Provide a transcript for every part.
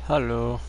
Hello.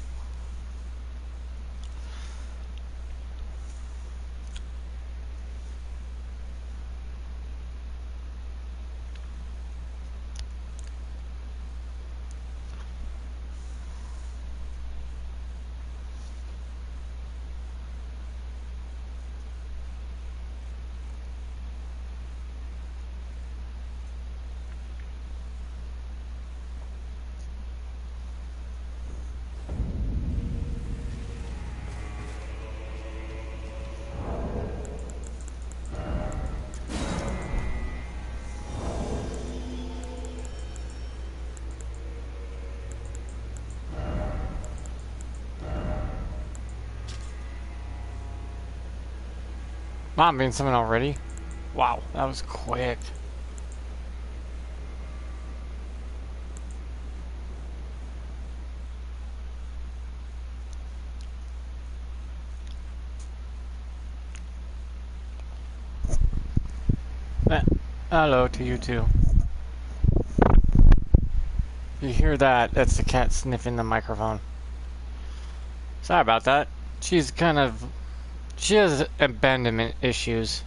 Mom being someone already? Wow, that was quick. Eh, Hello to you too. You hear that? That's the cat sniffing the microphone. Sorry about that. She has abandonment issues.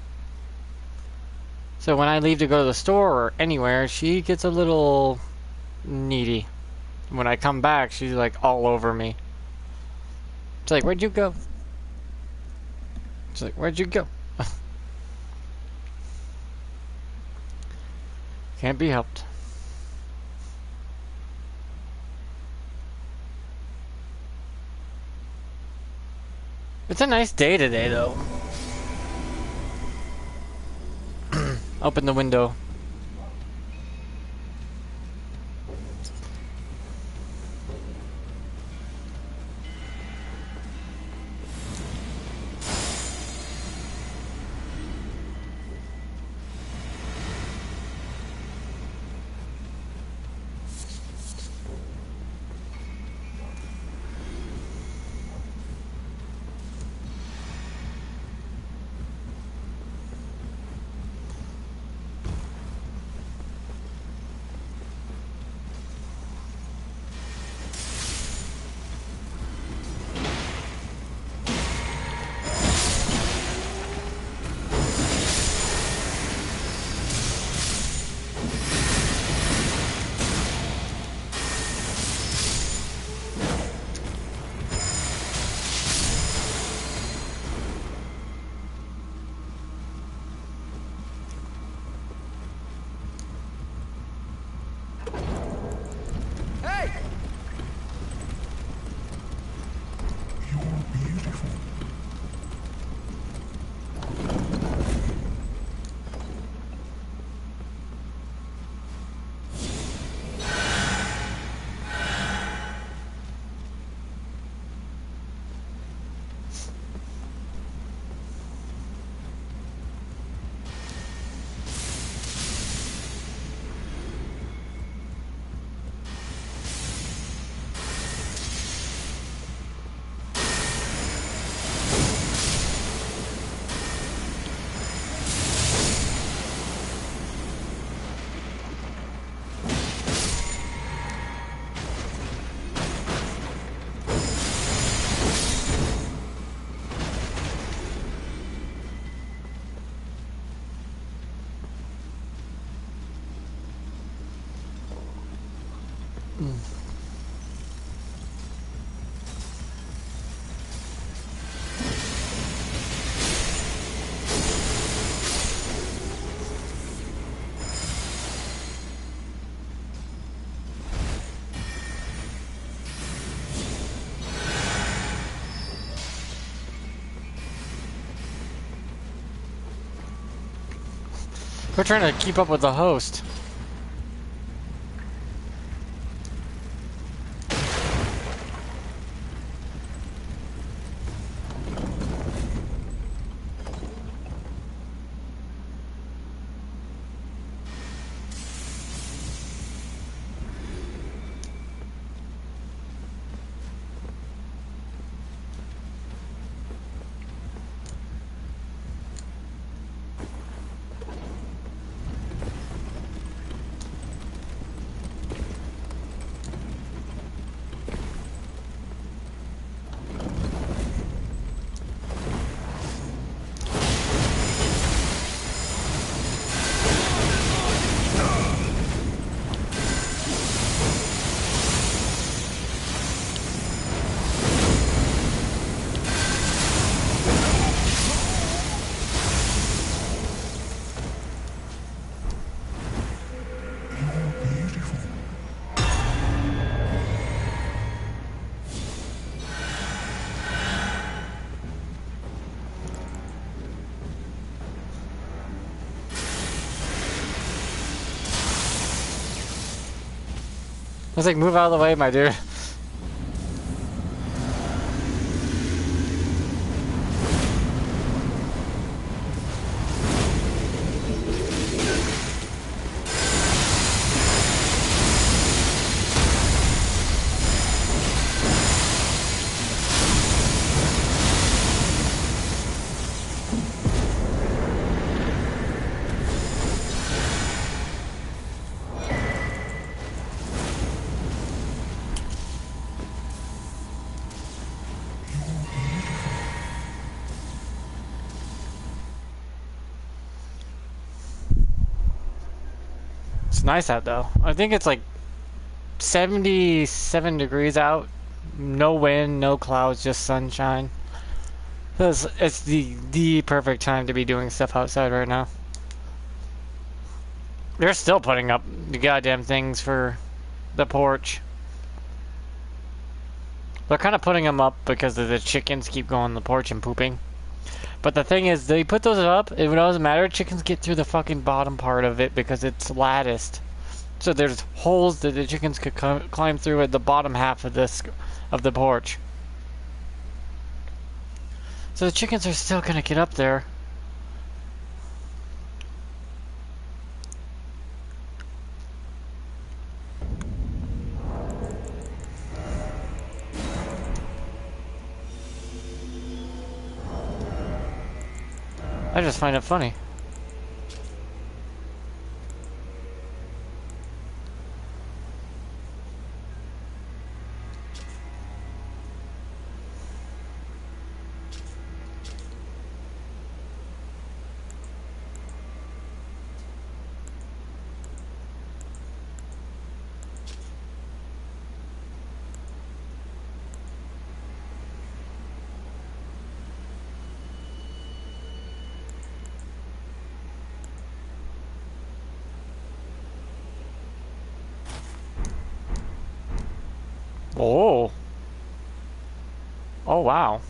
So when I leave to go to the store or anywhere, she gets a little needy. When I come back, she's like all over me. It's like, where'd you go? It's like, where'd you go? Can't be helped. It's a nice day today, though. Open the window. We're trying to keep up with the host. was like, move out of the way, my dude. It's nice out though. I think it's like 77 degrees out. No wind, no clouds, just sunshine. It's the perfect time to be doing stuff outside right now. They're still putting up the goddamn things for the porch. They're kind of putting them up because the chickens keep going on the porch and pooping. But the thing is, they put those up, it doesn't matter. Chickens get through the fucking bottom part of it because it's latticed. So there's holes that the chickens could climb through at the bottom half of the porch. So the chickens are still gonna get up there. I just find it funny. Oh. Oh, wow.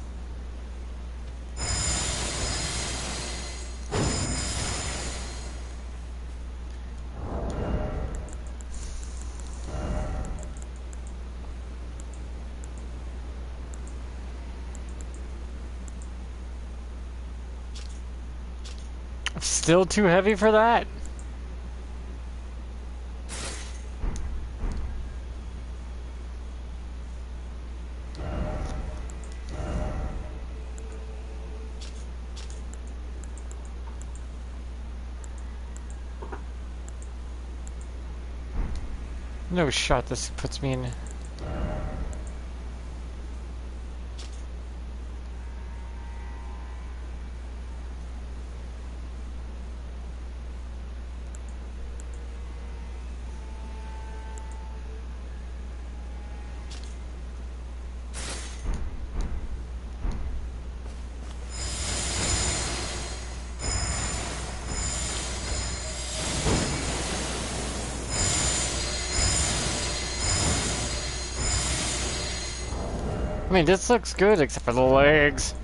Still too heavy for that? No shot, this puts me in... I mean, this looks good except for the legs.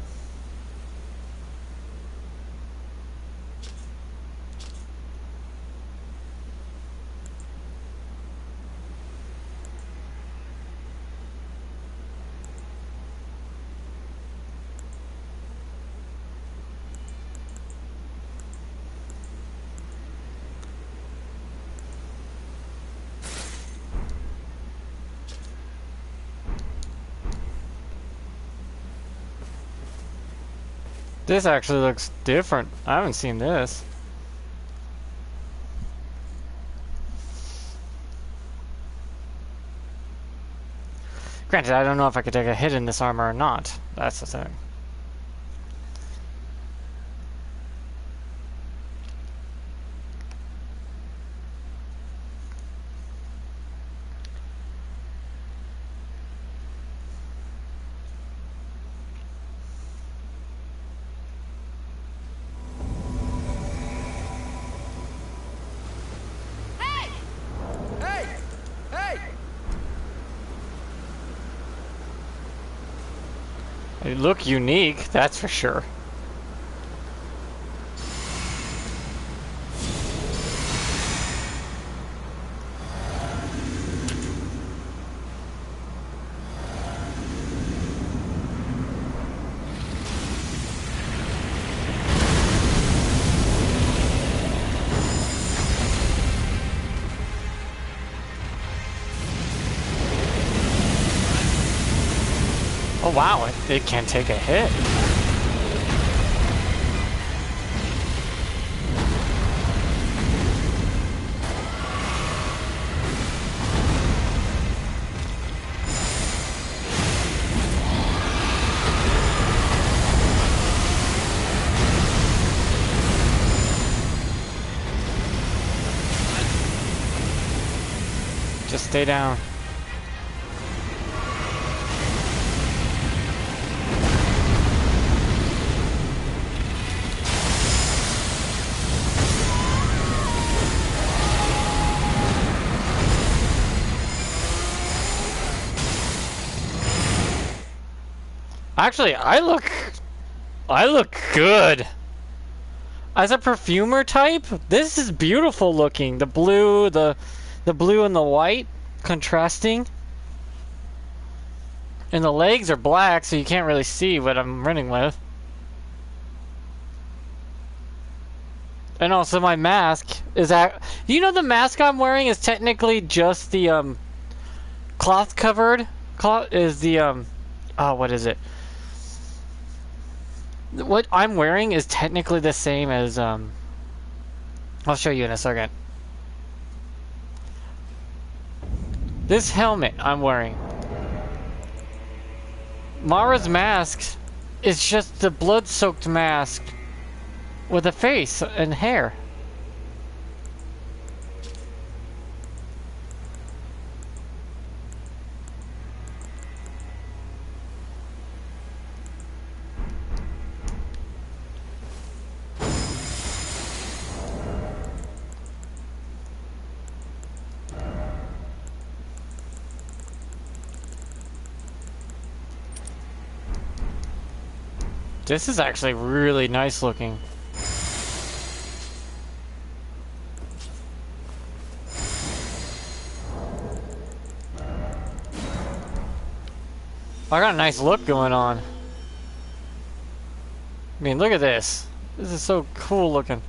This actually looks different. I haven't seen this. Granted, I don't know if I could take a hit in this armor or not. That's the thing. They look unique, that's for sure. Oh wow, it can take a hit. Just stay down. Actually, I look good. As a perfumer type, this is beautiful looking. The blue, the blue and the white contrasting. And the legs are black, so you can't really see what I'm running with. And also my mask is that, you know, the mask I'm wearing is technically just the cloth covered. Cloth is the oh, what is it? What I'm wearing is technically the same as I'll show you in a second. This helmet I'm wearing. Mara's mask is just the blood-soaked mask with a face and hair. This is actually really nice looking. I got a nice look going on. I mean, look at this. This is so cool looking.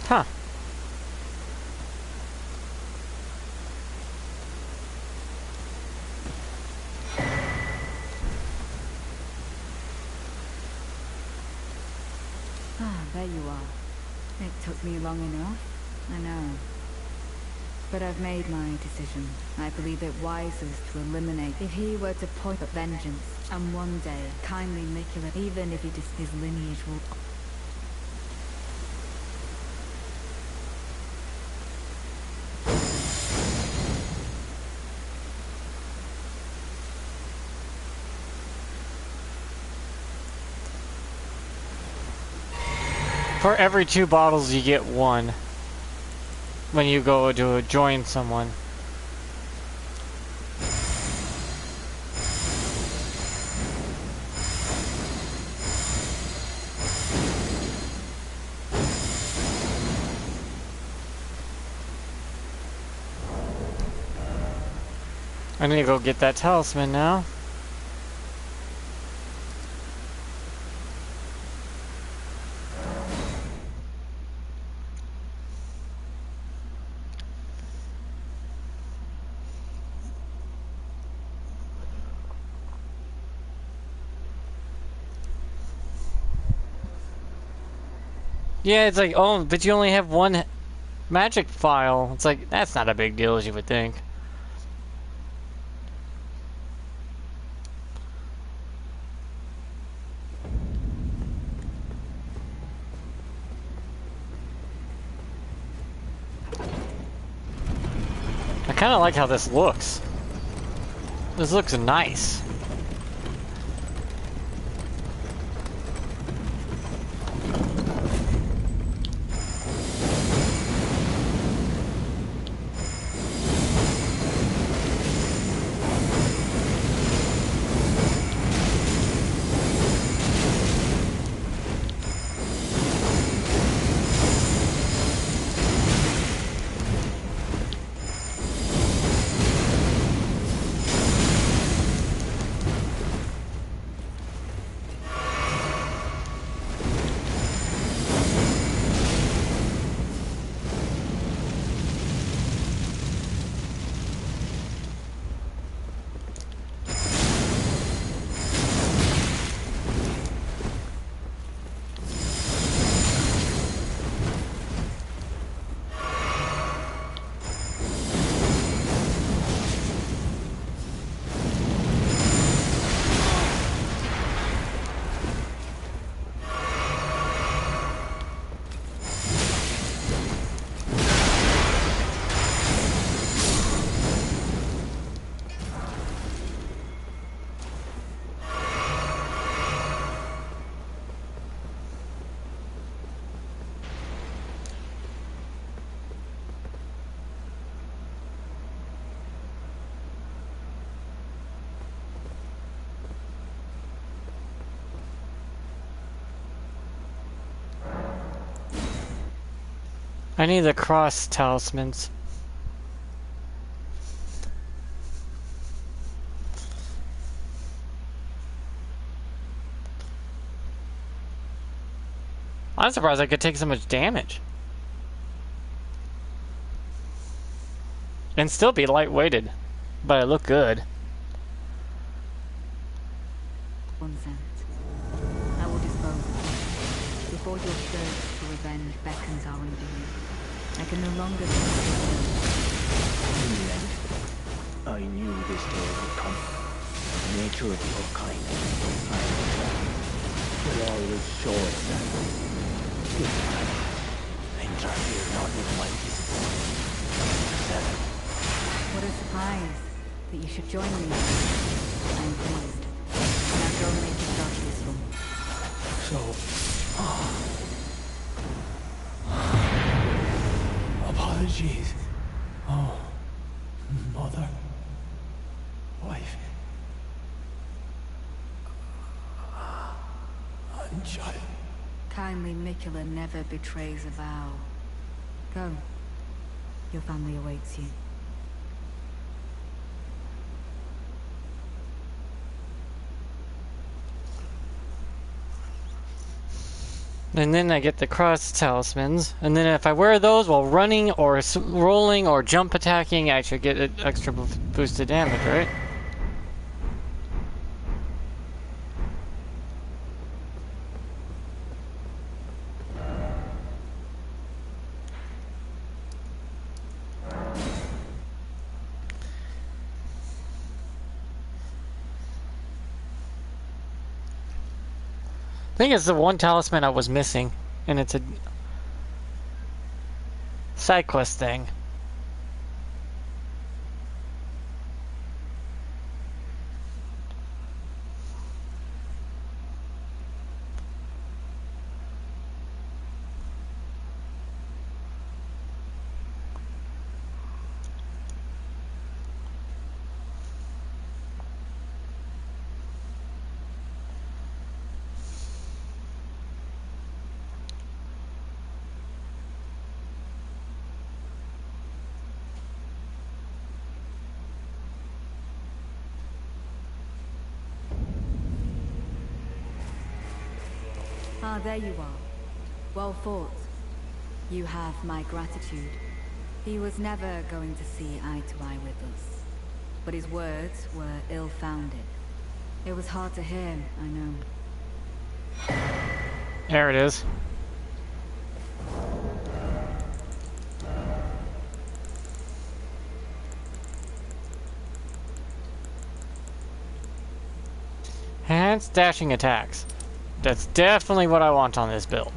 Huh. Ah, there you are. It took me long enough, I know. But I've made my decision. I believe it wisest to eliminate. If he were to point at vengeance, and one day kindly manipulate, even if his lineage will... For every 2 bottles, you get 1 when you go to join someone. I need to go get that talisman now. Yeah, it's like, oh, but you only have 1 magic file. It's like, that's not a big deal as you would think. I kind of like how this looks. This looks nice. I need the cross talismans. I'm surprised I could take so much damage. And still be light-weighted. But I look good. Consent. I will dispose of you. Before your thirst for revenge beckons our undoing. I can no longer In the end, I knew this day would come. The nature of your kind, I will always show it that way. Goodbye. Interfere not with my business. 7. What a surprise that you should join me. I am pleased. Now go and make yourself useful. So, apologies. Oh, mother, wife, and child. Kindly Mikula never betrays a vow. Go. Your family awaits you. And then I get the cross talismans. And then if I wear those while running or rolling or jump attacking, I should get an extra boosted damage, right? I think it's the one talisman I was missing, and it's a side quest thing. Ah, there you are. Well fought. You have my gratitude. He was never going to see eye to eye with us. But his words were ill-founded. It was hard to hear, I know. There it is. Enhanced dashing attacks. That's definitely what I want on this build.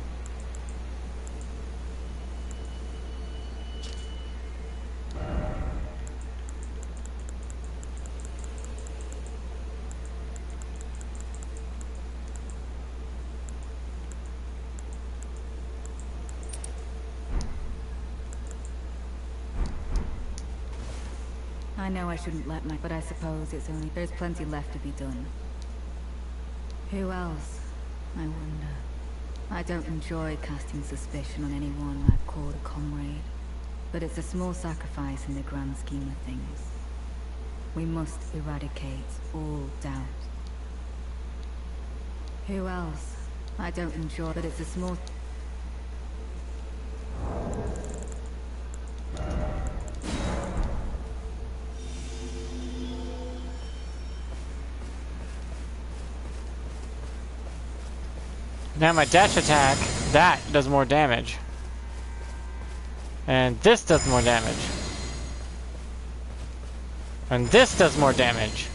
I know I shouldn't let my... but I suppose it's only... there's plenty left to be done. Who else? I wonder. I don't enjoy casting suspicion on anyone I've called a comrade. But it's a small sacrifice in the grand scheme of things. We must eradicate all doubt. Who else? I don't enjoy... but it's a small... Now my dash attack, that does more damage. And this does more damage. And this does more damage.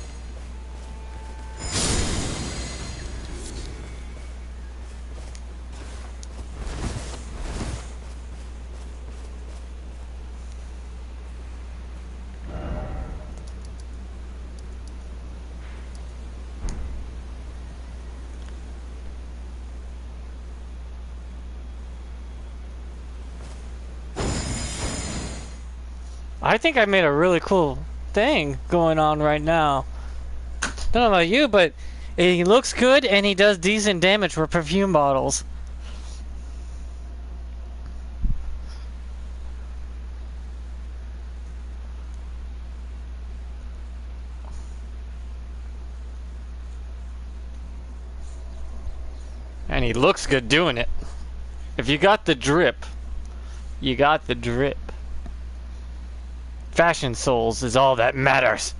I think I made a really cool thing going on right now. Don't know about you, but he looks good and he does decent damage for perfume bottles. he looks good doing it. If you got the drip, you got the drip. Fashion souls is all that matters.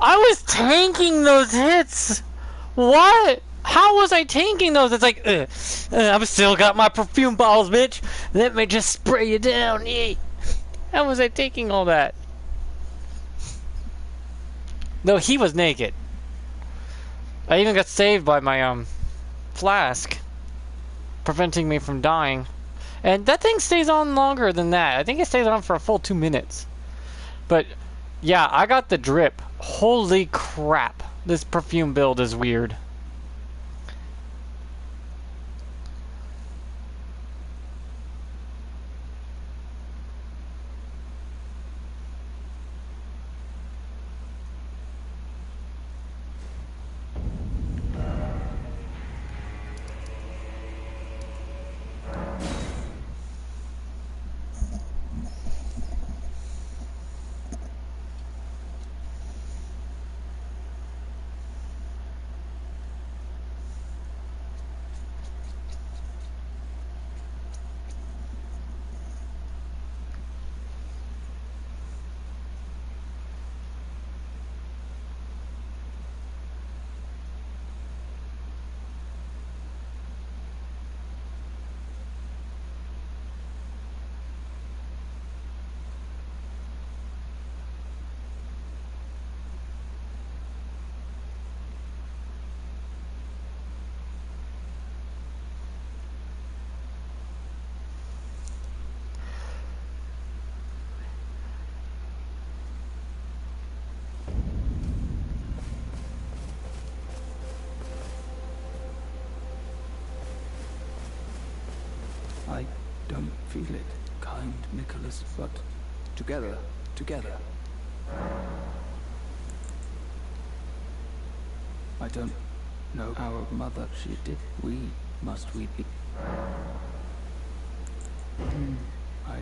I was tanking those hits. What? How was I tanking those? It's like, I've still got my perfume balls, bitch. Let me just spray you down. How was I taking all that? No, he was naked. I even got saved by my flask, preventing me from dying. And that thing stays on longer than that. I think it stays on for a full 2 minutes. But yeah, I got the drip. Holy crap. This perfume build is weird. I don't feel it, kind Nicholas, but together. I don't know our mother. She did. We be? I...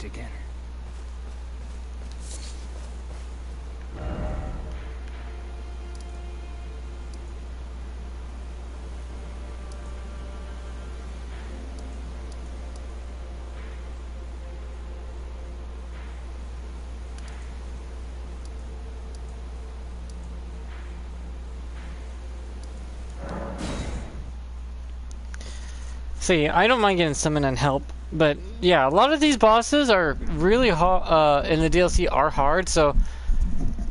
again. See, I don't mind getting summoned and help, but yeah, a lot of these bosses are really hard, in the DLC are hard, so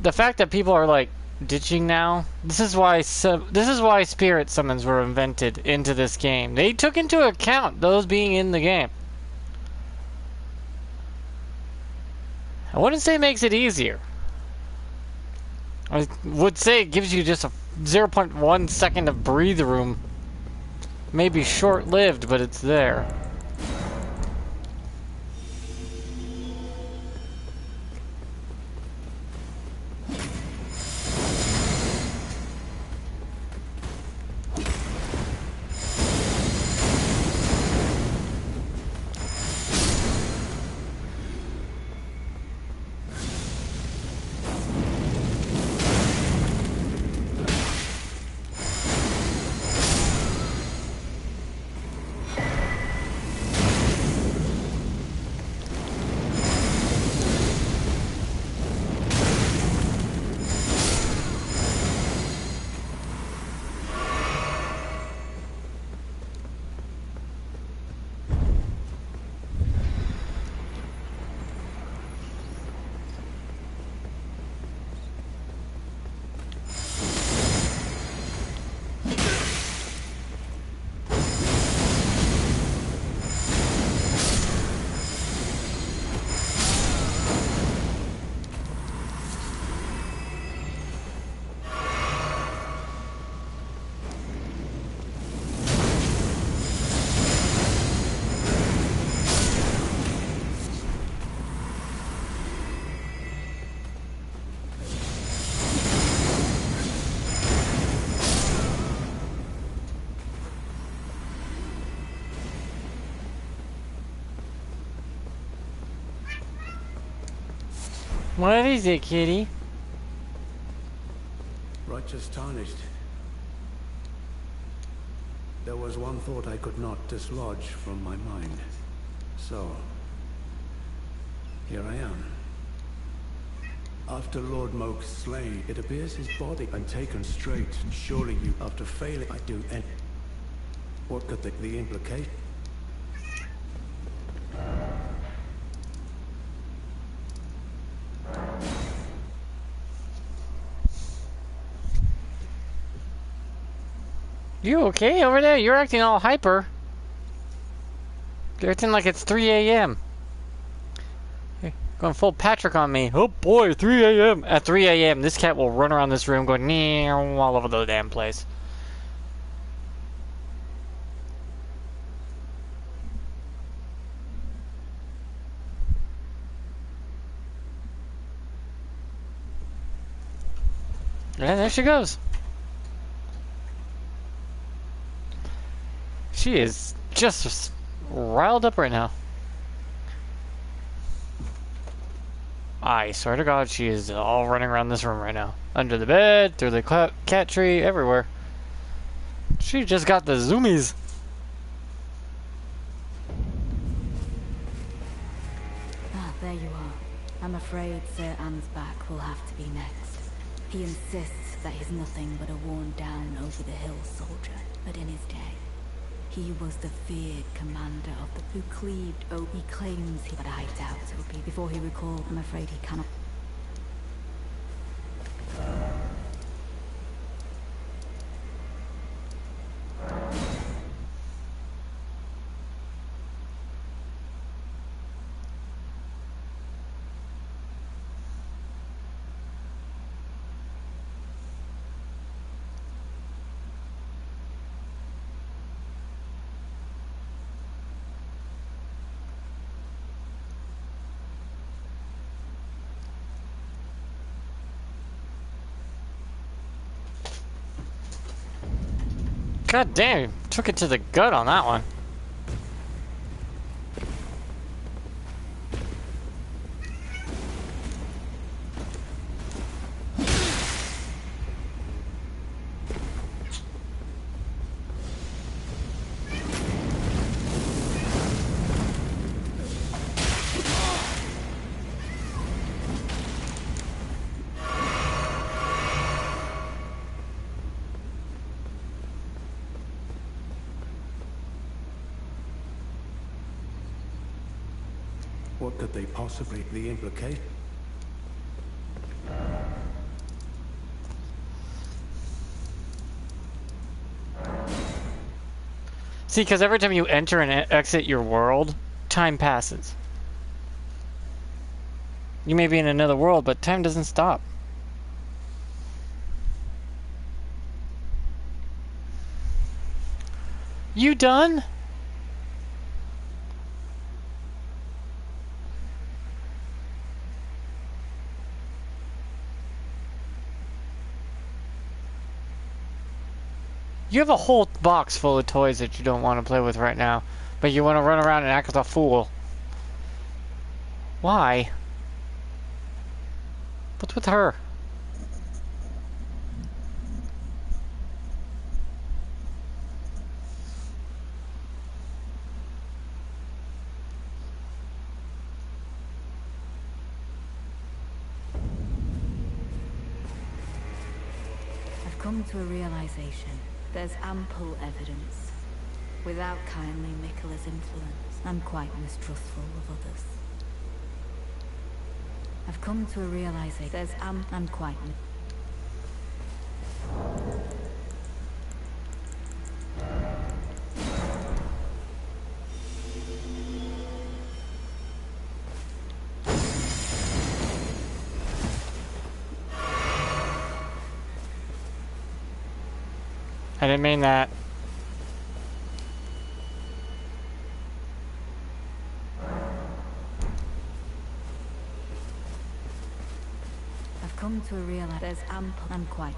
the fact that people are like ditching now, this is why spirit summons were invented into this game. They took into account those being in the game. I wouldn't say it makes it easier. I would say it gives you just a 0.1 second of breathe room. Maybe short-lived, but it's there. What is it, kitty? Righteous tarnished. There was one thought I could not dislodge from my mind. So, here I am. After Lord Moke's slain, it appears his body and taken straight. Surely you, after failing, I do any. What could the implication? You okay over there? You're acting all hyper. You're acting like it's 3 a.m. Going full Patrick on me. Oh boy, 3 a.m. At 3 a.m., this cat will run around this room going meow all over the damn place. Yeah, there she goes. She is just riled up right now. I swear to God, she is all running around this room right now. Under the bed, through the cat tree, everywhere. She just got the zoomies. Ah, there you are. I'm afraid Sir Ansbach will have to be next. He insists that he's nothing but a worn-down, over-the-hill soldier. But in his day, he was the feared commander of the who cleaved. Oh, he claims he, but I doubt it will be before he recalled. I'm afraid he cannot. God damn, took it to the gut on that one. What could they possibly the implication? See, because every time you enter and exit your world, time passes. You may be in another world, but time doesn't stop. You done? You have a whole box full of toys that you don't want to play with right now, but you want to run around and act like a fool. Why? What's with her? I've come to a realization. There's ample evidence. Without kindly Miquella's influence, I'm quite mistrustful of others. I've come to a realization. I'm quite. I didn't mean that. I've come to a realize there's ample. I'm quite.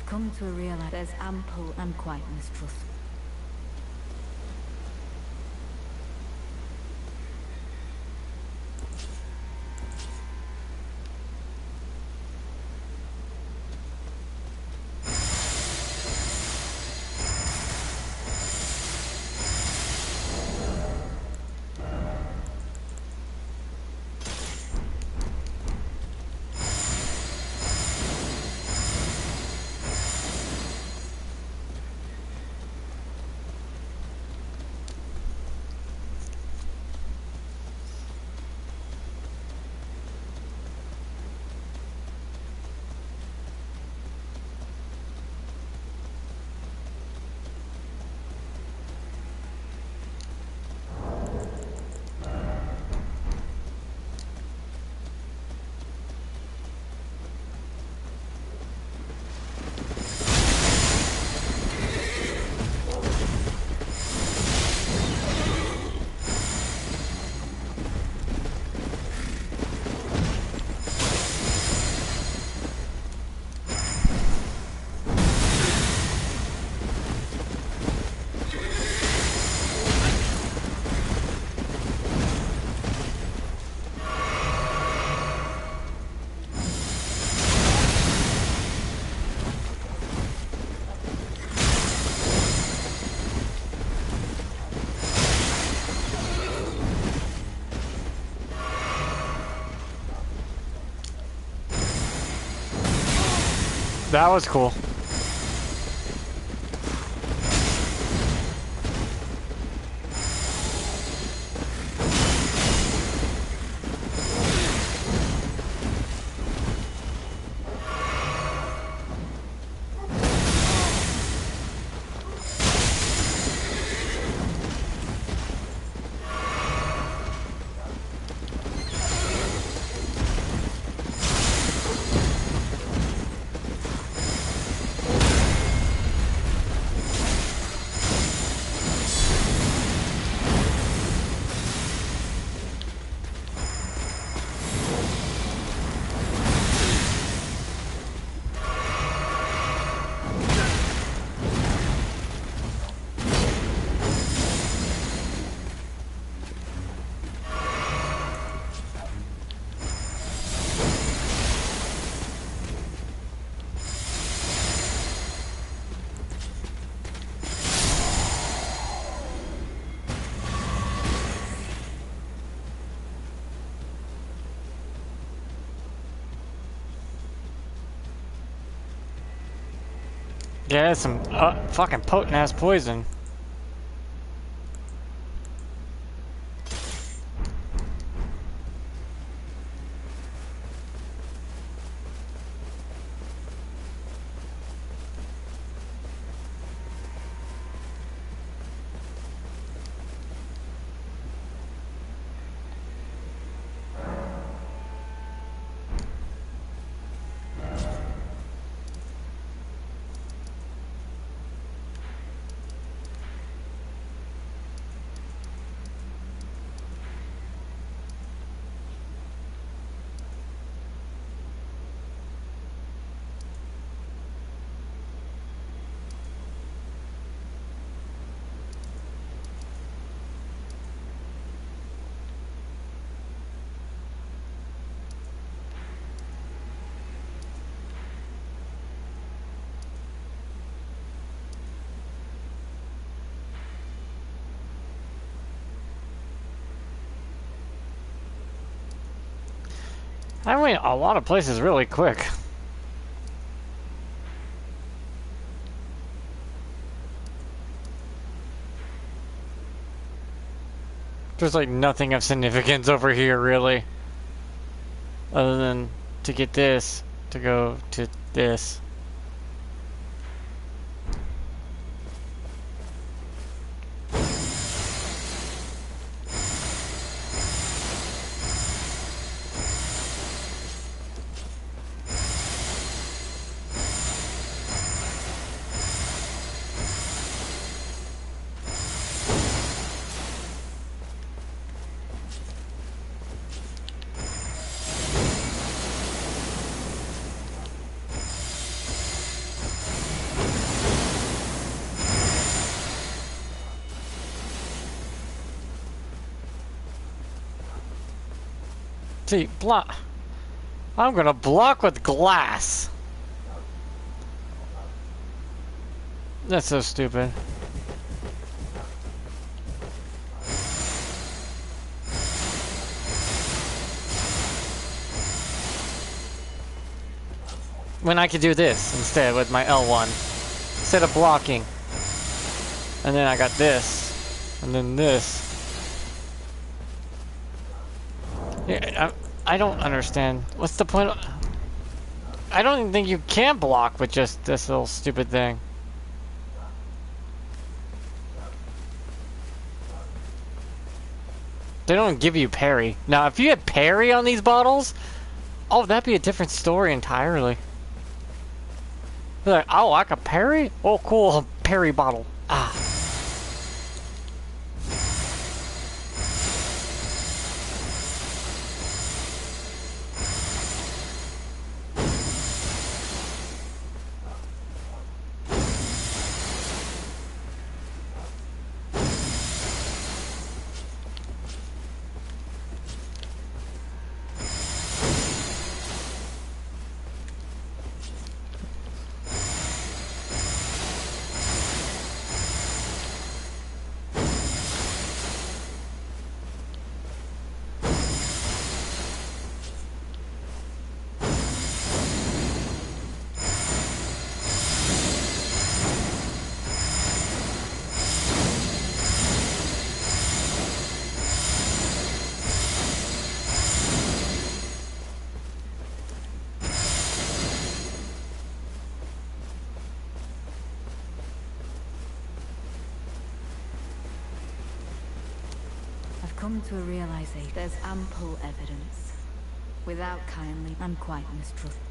I've come to realize there's ample and quite mistrust. That was cool. Yeah, it's some fucking potent ass poison. I went a lot of places really quick. There's like nothing of significance over here, really. Other than to get this, to go to this. See, block. I'm gonna block with glass. That's so stupid. When I could do this instead with my L1. Instead of blocking. And then I got this. And then this. Yeah, I don't understand. What's the point of... I don't even think you can block with just this little stupid thing. They don't give you parry. Now, if you had parry on these bottles, oh, that'd be a different story entirely. They're like, oh, I can parry? Oh, cool, parry bottle. Ah. Come to a realization. There's ample evidence. Without kindly, I'm quite mistrustful.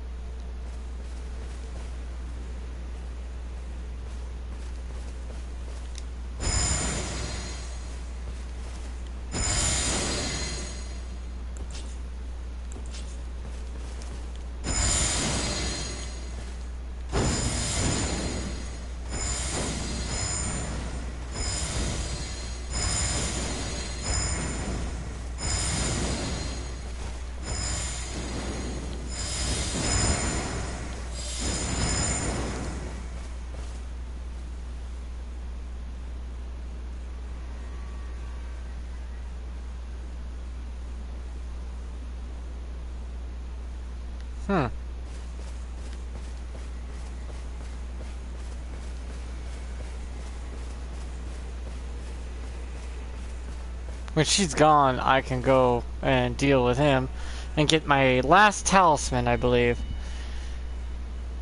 Hmm. When she's gone, I can go and deal with him and get my last talisman, I believe.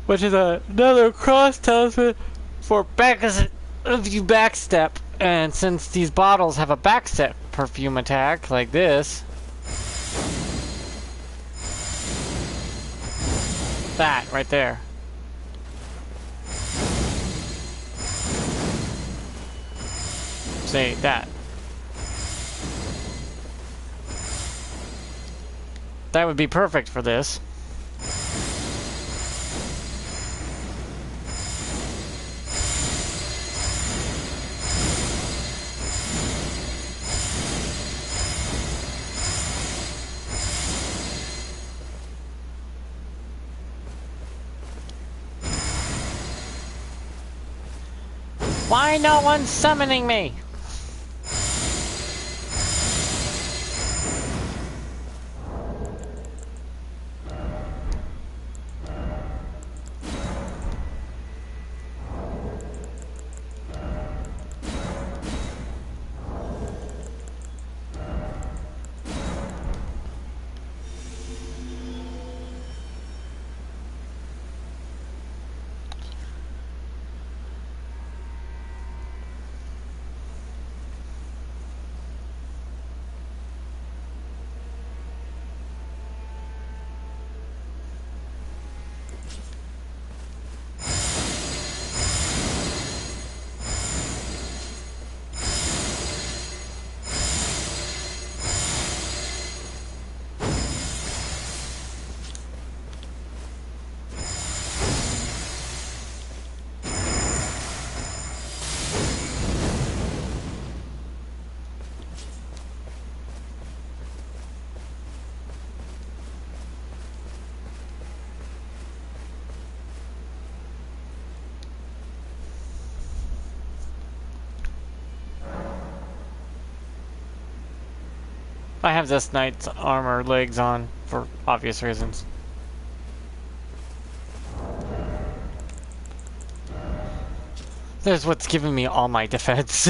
Which is another cross talisman for if you backstep. And since these bottles have a backstep perfume attack, like this, that right there. Say that. That would be perfect for this. Why no one's summoning me? I have this knight's armor legs on for obvious reasons. There's what's giving me all my defense.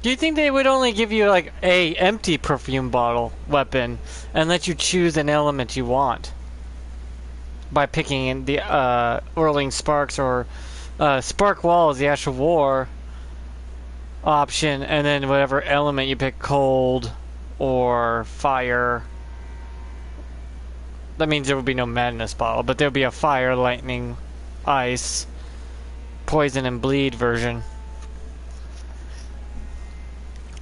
Do you think they would only give you like a empty perfume bottle weapon and let you choose an element you want by picking in the whirling sparks or spark walls, the Ash of War option, and then whatever element you pick, cold or fire? That means there would be no madness bottle, but there would be a fire, lightning, ice, poison, and bleed version.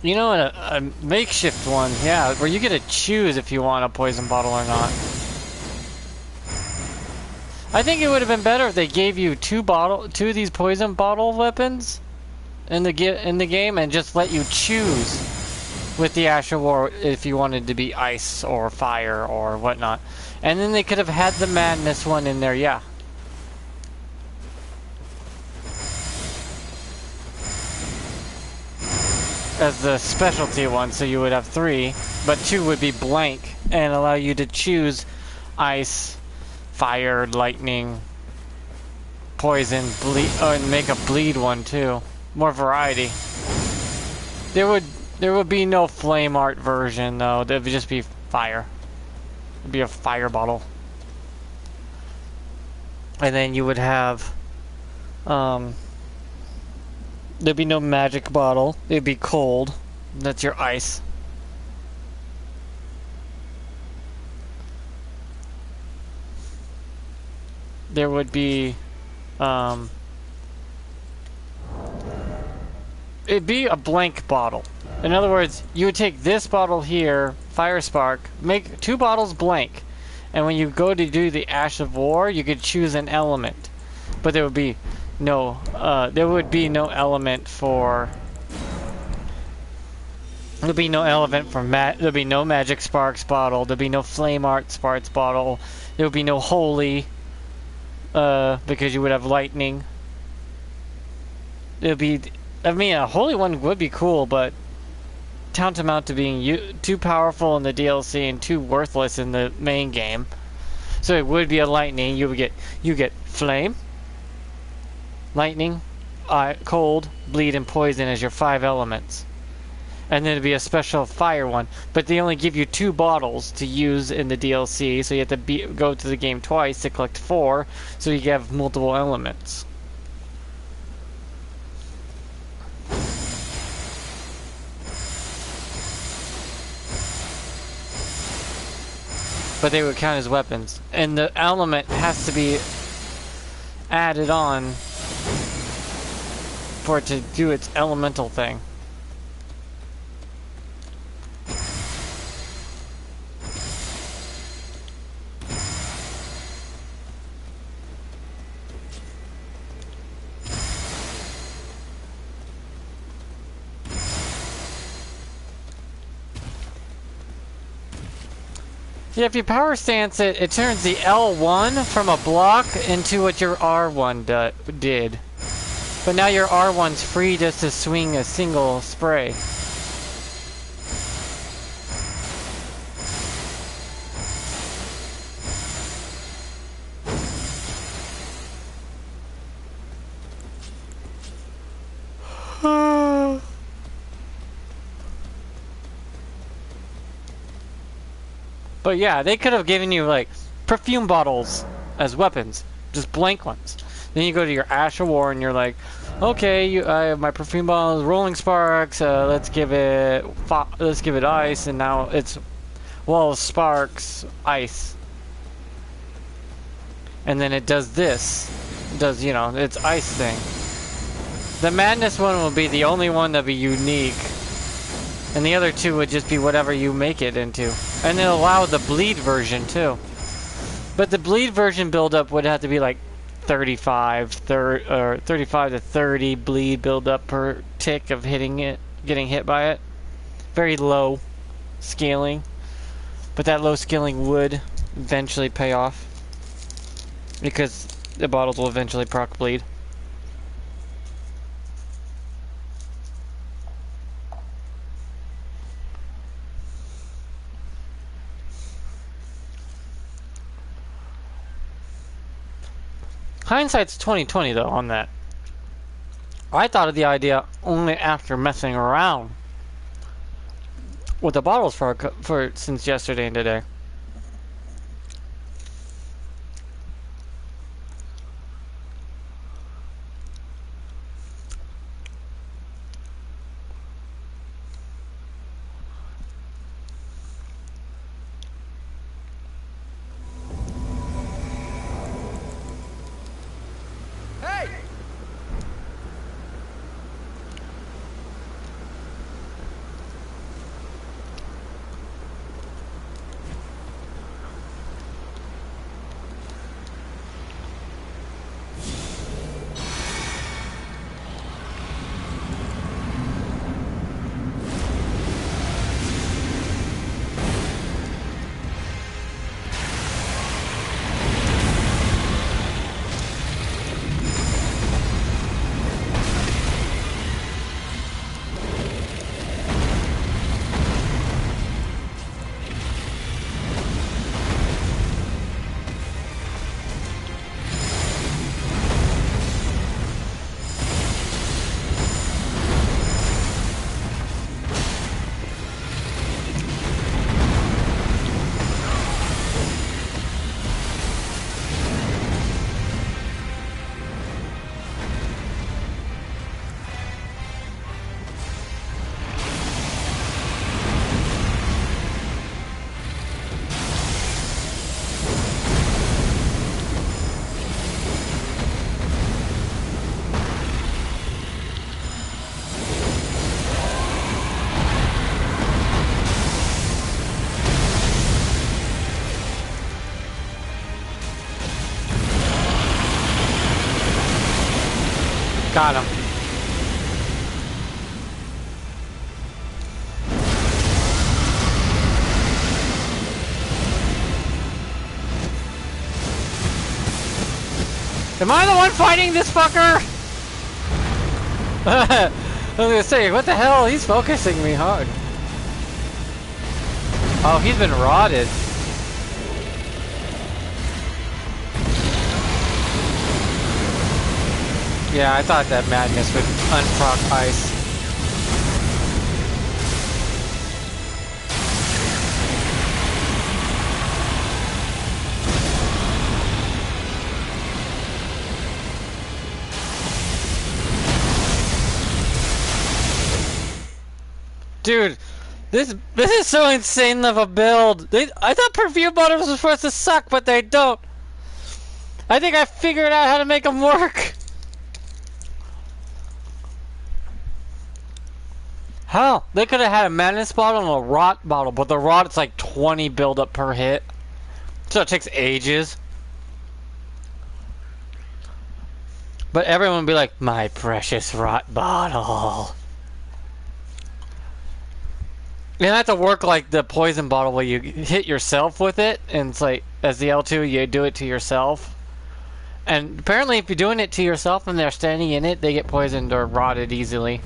You know, a makeshift one, yeah, where you get to choose if you want a poison bottle or not. I think it would have been better if they gave you two of these poison bottle weapons in the game and just let you choose with the Ash of War if you wanted to be ice or fire or whatnot. And then they could have had the madness one in there, yeah. As the specialty one, so you would have 3, but 2 would be blank and allow you to choose ice, fire, lightning, poison, bleed, and make a bleed one too. More variety. There would be no flame art version though. There would just be fire. It'd be a fire bottle, and then you would have there'd be no magic bottle. It'd be cold. That's your ice. There would be, it'd be a blank bottle. In other words, you would take this bottle here, Fire Spark, make 2 bottles blank, and when you go to do the Ash of War, you could choose an element. But there would be no element for. There'd be no element for there'd be no Magic Sparks bottle. There'd be no Flame Art Sparks bottle. There would be no Holy, because you would have Lightning. It'd be, I mean, a Holy one would be cool, but tantamount to being too powerful in the DLC and too worthless in the main game. So it would be a Lightning. You get Flame, Lightning, cold, bleed, and poison as your 5 elements. And then it'd be a special fire one. But they only give you 2 bottles to use in the DLC, so you have to go to the game twice to collect 4, so you can have multiple elements. But they would count as weapons. And the element has to be added on for it to do its elemental thing. Yeah, if you power stance it, it turns the L1 from a block into what your R1 did. But now your R1's free just to swing a single spray. But yeah, they could have given you like perfume bottles as weapons, just blank ones. Then you go to your Ash of War and you're like, okay, I have my perfume bottles, Rolling Sparks. Let's give it ice, and now it's sparks, ice, and then it does this, its ice thing. The madness one will be the only one that'll be unique. And the other two would just be whatever you make it into. And it'll allow the bleed version too. But the bleed version buildup would have to be like 35 to 30 bleed buildup per tick of getting hit by it. Very low scaling. But that low scaling would eventually pay off. Because the bottles will eventually proc bleed. Hindsight's 20/20 though on that. I thought of the idea only after messing around with the bottles for since yesterday and today. Got him. Am I the one fighting this fucker? I was gonna say, what the hell? He's focusing me hard. Oh, he's been rotted. Yeah, I thought that madness would unproc ice. Dude, this is so insane of a build. I thought perfume bottles were supposed to suck, but they don't. I think I figured out how to make them work. Hell, they could have had a madness bottle and a rot bottle, but the rot it's like 20 build up per hit. So it takes ages. But everyone would be like, my precious rot bottle. You have to work like the poison bottle where you hit yourself with it, and it's like, as the L2, you do it to yourself. And apparently if you're doing it to yourself and they're standing in it, they get poisoned or rotted easily.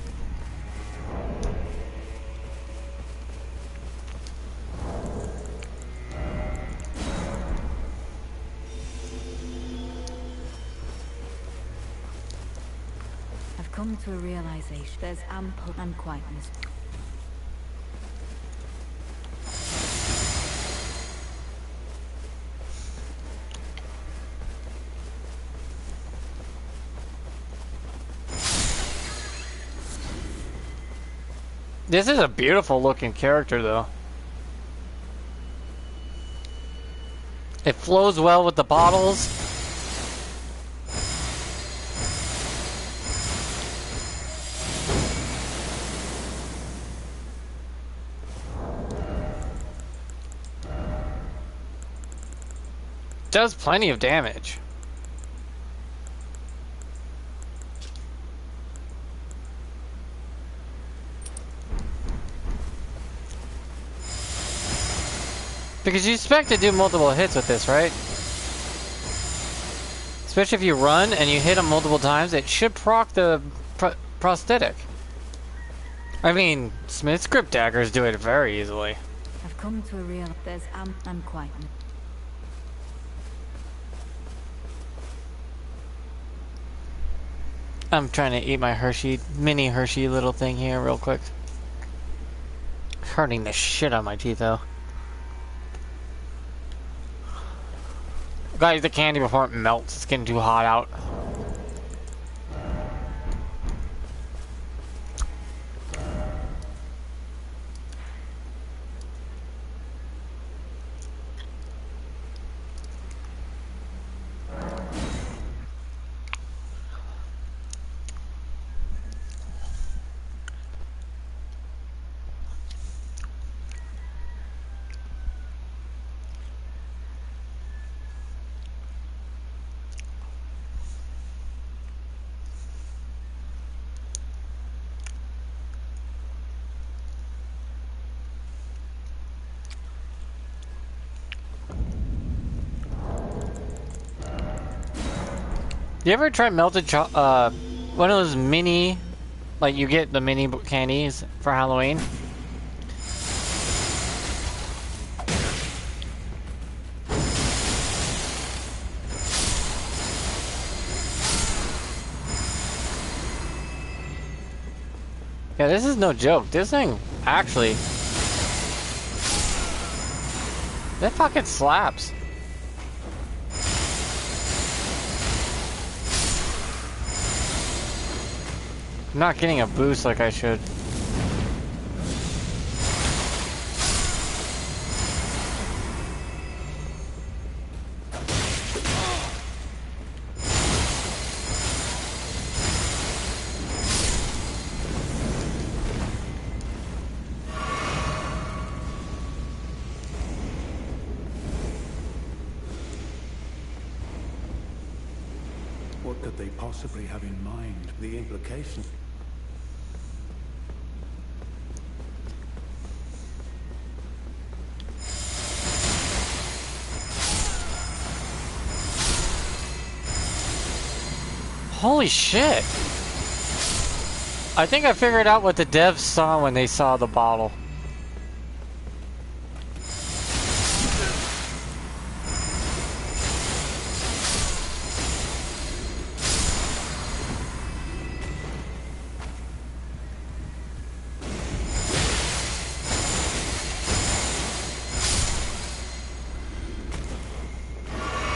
I've come to a realization. There's ample unquietness. This is a beautiful looking character though. It flows well with the bottles. Does plenty of damage. Because you expect to do multiple hits with this, right? Especially if you run and you hit them multiple times, it should proc the prosthetic. I mean, Smith's grip daggers do it very easily. I've come to a real. There's unquietness. I'm trying to eat my Hershey, mini Hershey little thing here real quick. Hurting the shit out of my teeth though. Gotta eat the candy before it melts. It's getting too hot out. You ever try melted one of those mini, like you get the mini candies for Halloween? Yeah, this is no joke. This thing actually, that fucking slaps. I'm not getting a boost like I should. What could they possibly have in mind? The implications. Holy shit! I think I figured out what the devs saw when they saw the bottle.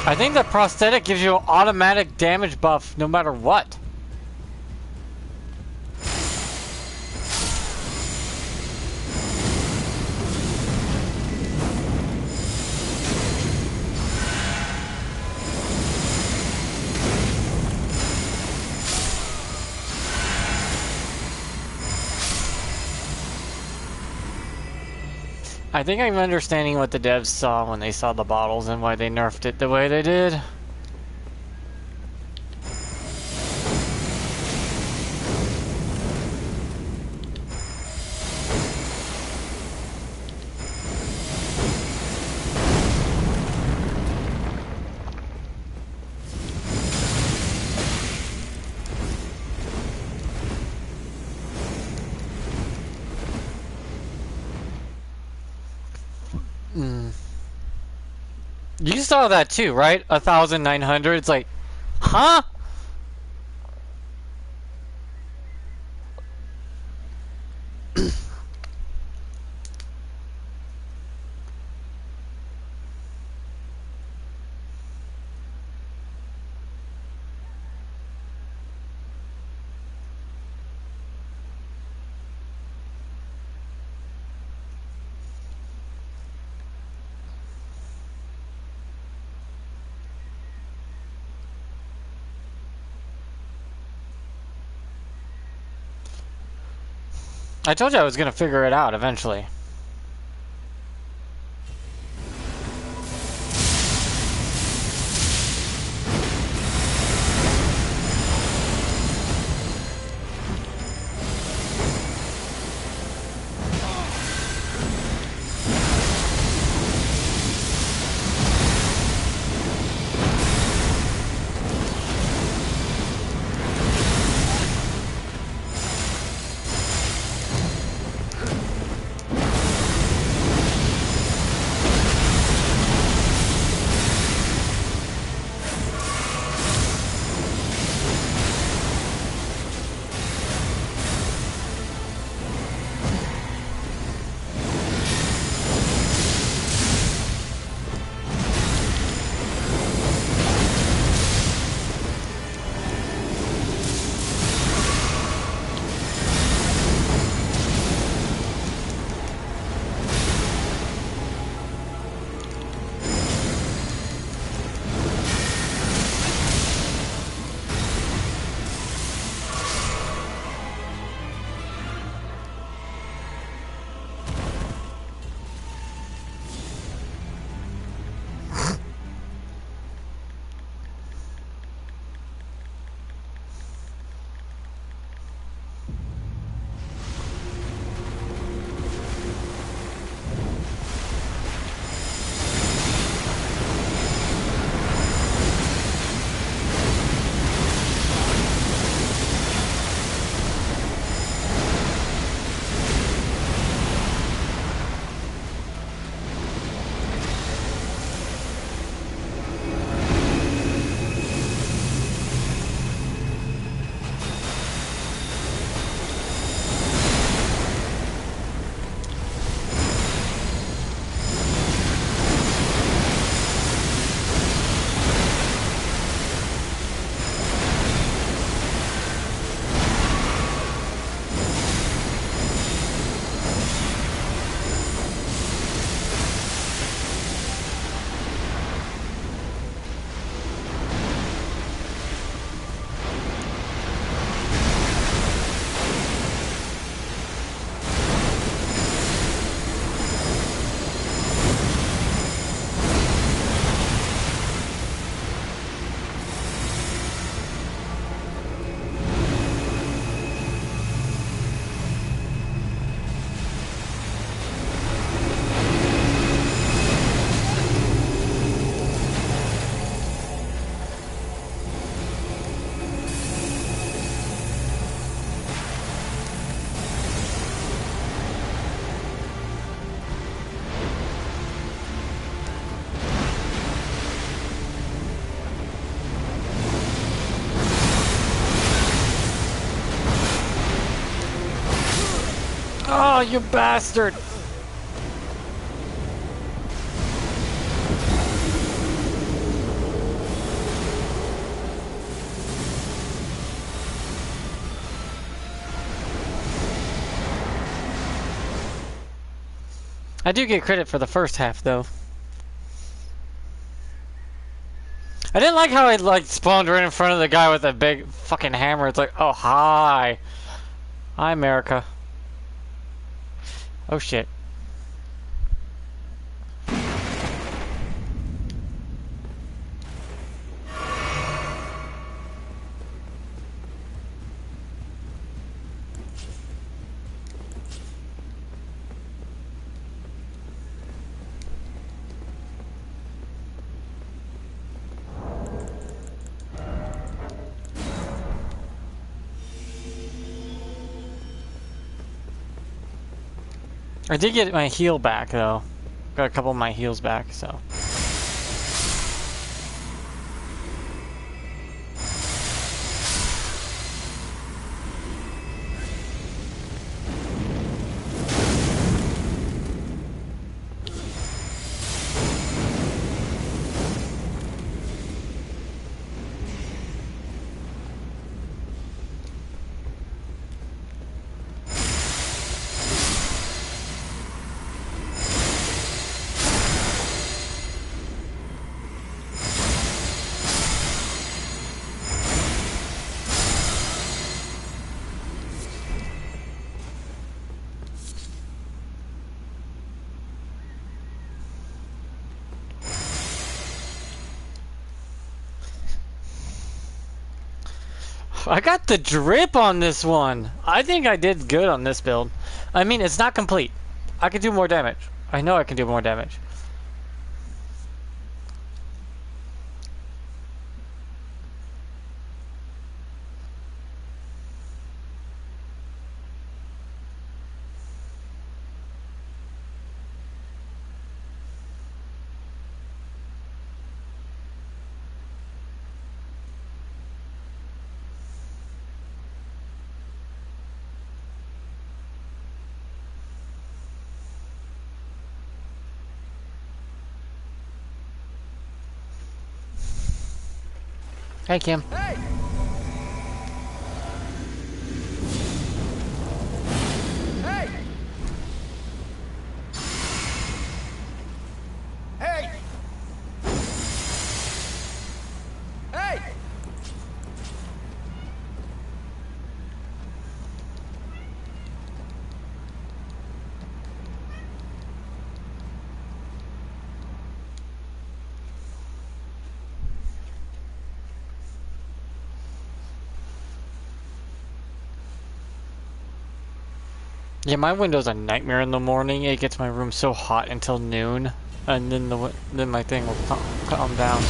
I think the prosthetic gives you an automatic damage buff no matter what. I think I'm understanding what the devs saw when they saw the bottles and why they nerfed it the way they did. You saw that too, right? 1,900. It's like, huh? I told you I was gonna figure it out eventually. Oh, you bastard! I do get credit for the first half, though. I didn't like how I like spawned right in front of the guy with a big fucking hammer. It's like, oh hi, hi America. Oh shit. I did get my heal back though. Got a couple of my heals back, so. I got the drip on this one. I think I did good on this build. I mean, it's not complete. I can do more damage. I know I can do more damage. Hey, Kim. Hey! Hey! Hey! Hey! Yeah, my window's a nightmare in the morning. It gets my room so hot until noon, and then my thing will calm down.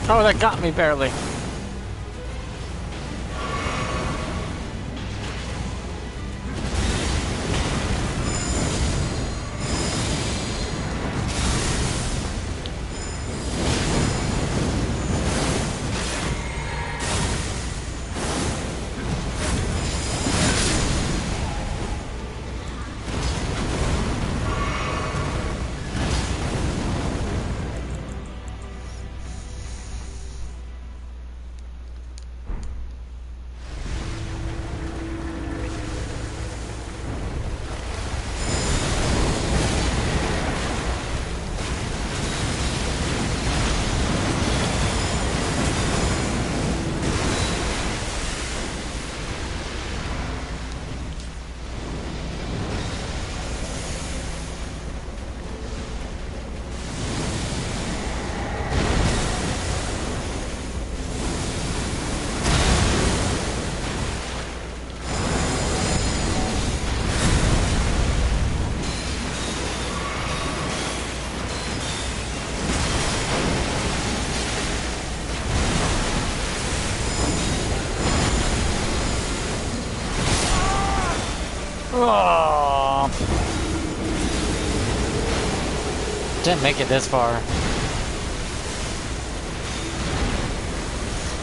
Oh, that got me barely. Oh, didn't make it this far.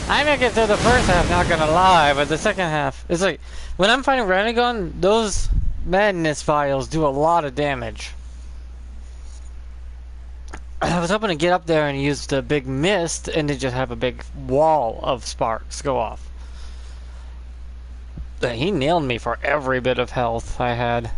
I make it through the first half, not gonna lie, but the second half, it's like, when I'm fighting Renegon, those madness vials do a lot of damage. I was hoping to get up there and use the big mist and then just have a big wall of sparks go off. But he nailed me for every bit of health I had.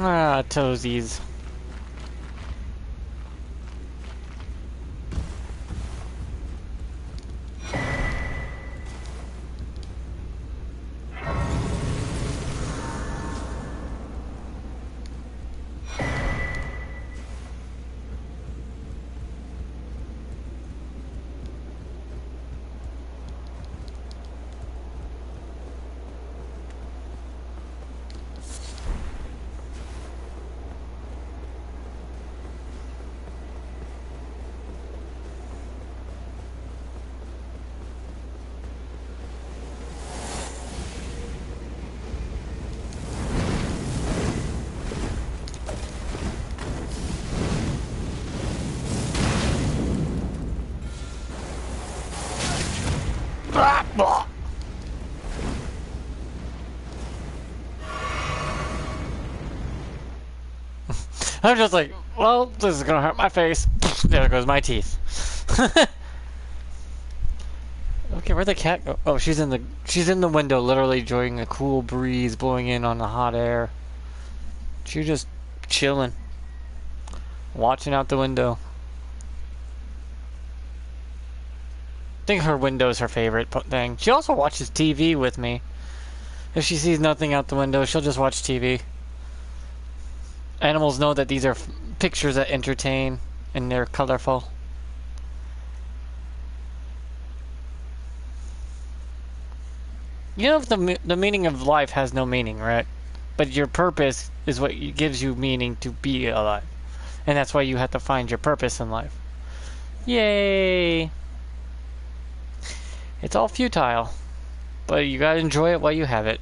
Ah, toesies. Ah, blah. I'm just like, well, this is gonna hurt my face. There goes my teeth. Okay, where'd the cat go? Oh, she's in the window, literally enjoying a cool breeze blowing in on the hot air. She's just chilling, watching out the window. I think her window's her favorite thing. She also watches TV with me. If she sees nothing out the window, she'll just watch TV. Animals know that these are pictures that entertain, and they're colorful. You know, the meaning of life has no meaning, right? But your purpose is what gives you meaning to be alive. And that's why you have to find your purpose in life. Yay! It's all futile, but you gotta enjoy it while you have it.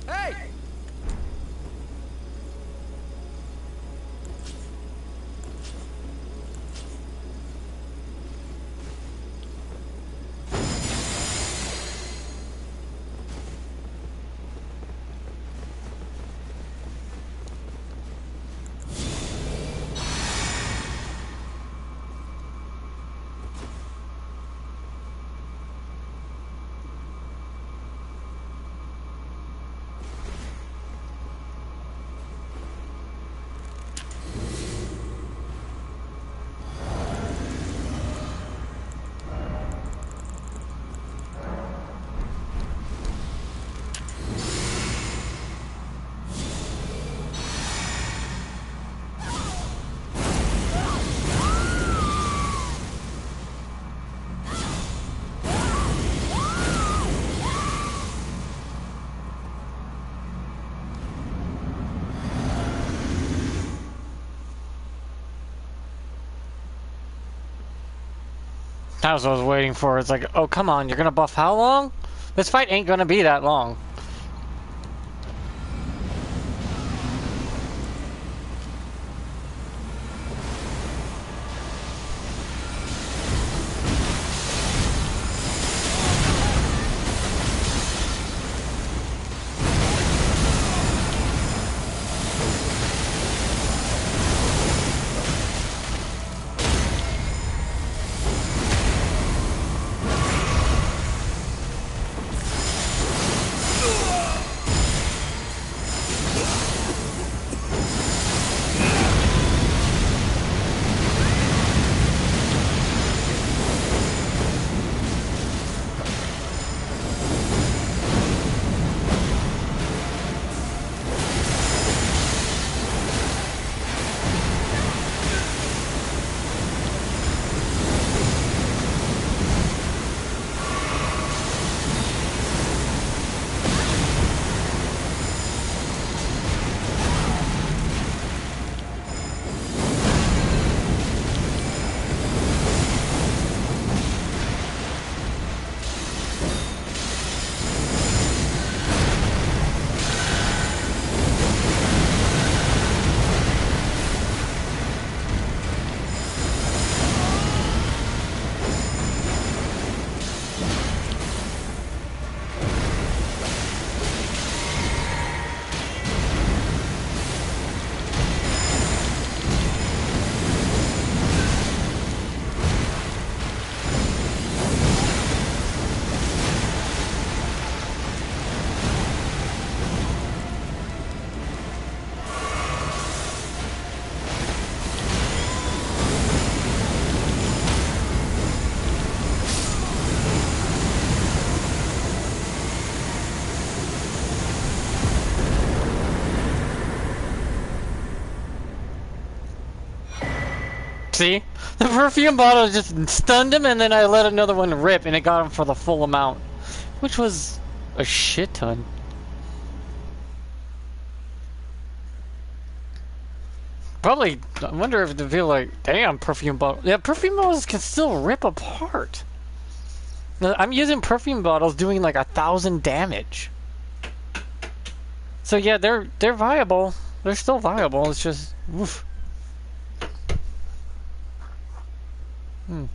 Hey! That's what I was waiting for. It's like, oh, come on, you're gonna buff how long? This fight ain't gonna be that long. See? The perfume bottle just stunned him, and then I let another one rip, and it got him for the full amount. Which was a shit ton. Probably, I wonder if they feel like, damn, perfume bottle. Yeah, perfume bottles can still rip apart. I'm using perfume bottles doing like 1,000 damage. So yeah, they're viable. They're still viable. It's just, oof.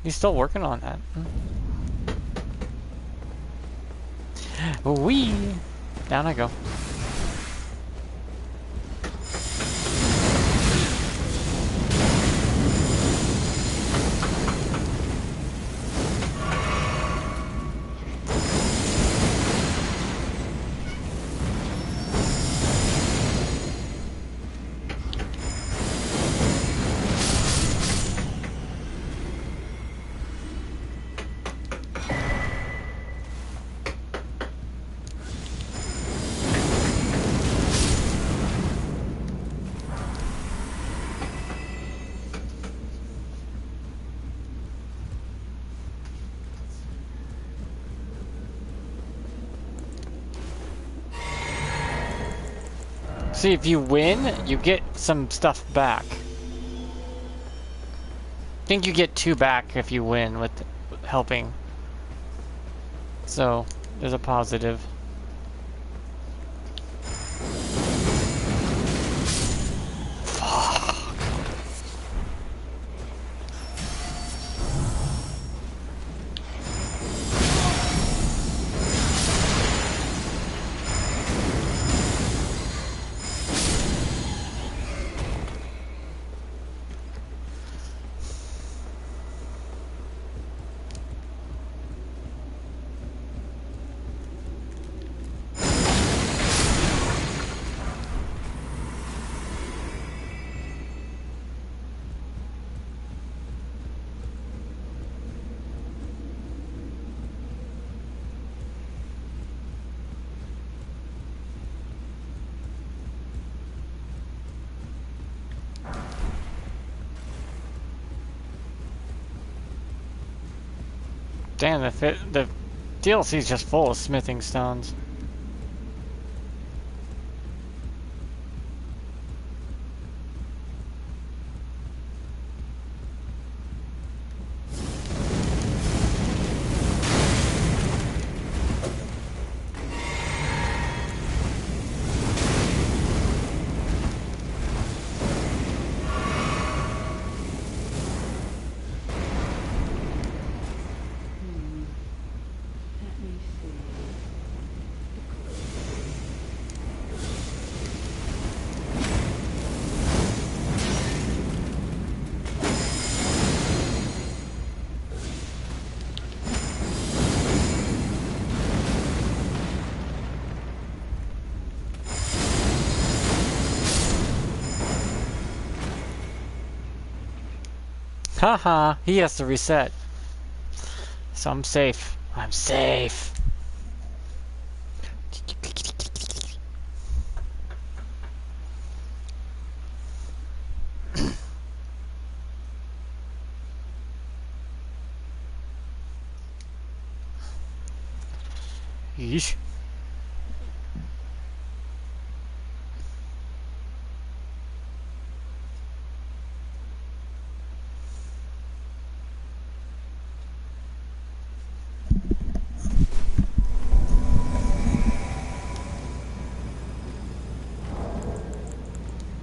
He's still working on that. Wee! Down I go. See, if you win, you get some stuff back. I think you get 2 back if you win with helping. So, there's a positive. Damn, the DLC is just full of smithing stones. Haha, he has to reset. So I'm safe. I'm safe. Yeesh.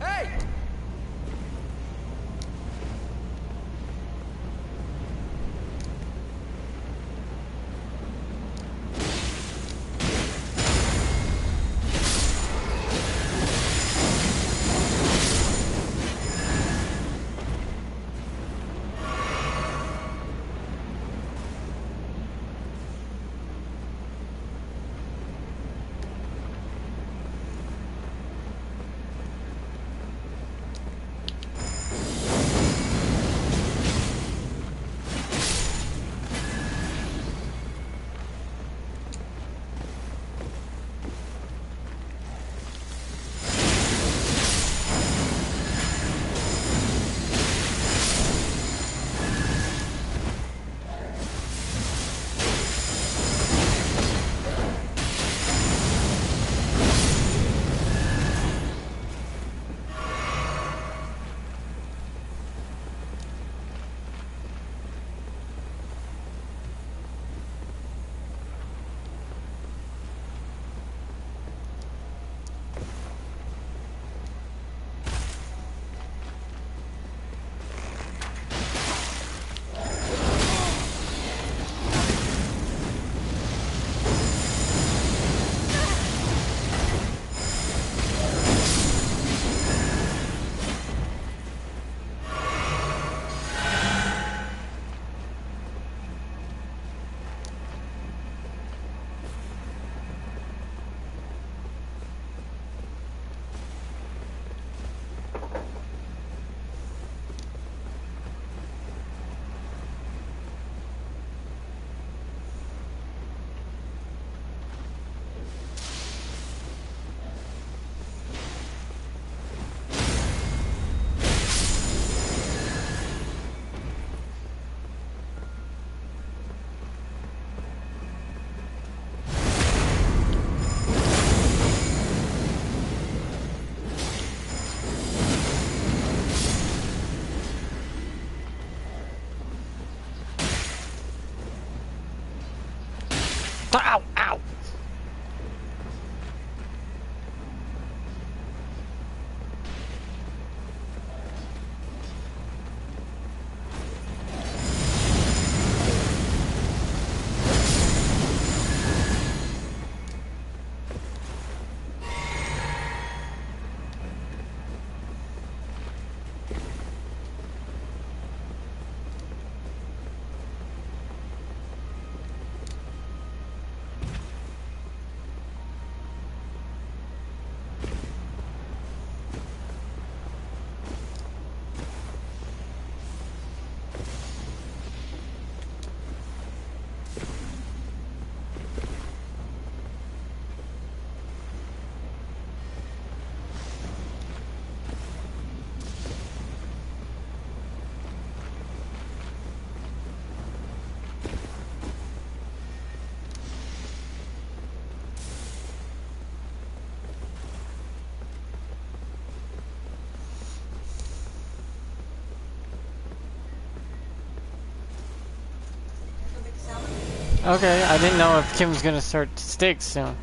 Hey! Okay, I didn't know if Kim was gonna start sticks soon.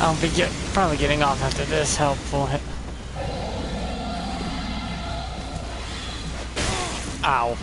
I'll be probably getting off after this helpful hit. Ow.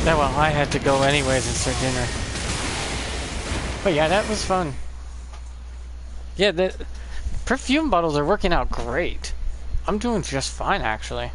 Yeah, well, I had to go anyways and start dinner. But yeah, that was fun. Yeah, the perfume bottles are working out great. I'm doing just fine, actually.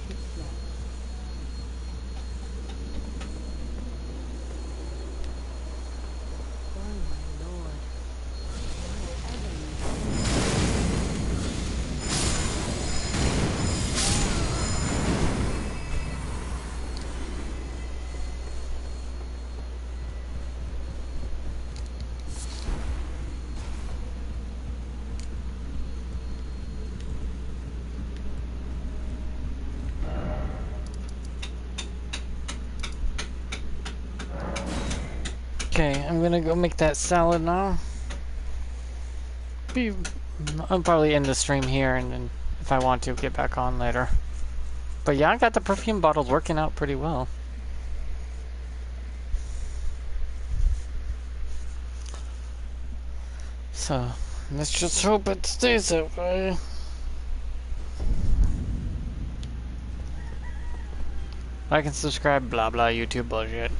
take it slow. Oh my lord. Okay, I'm gonna go make that salad now. I'll probably end the stream here, and then if I want to, get back on later. But yeah, I got the perfume bottles working out pretty well. So, let's just hope it stays that way. Like and subscribe, blah blah YouTube bullshit.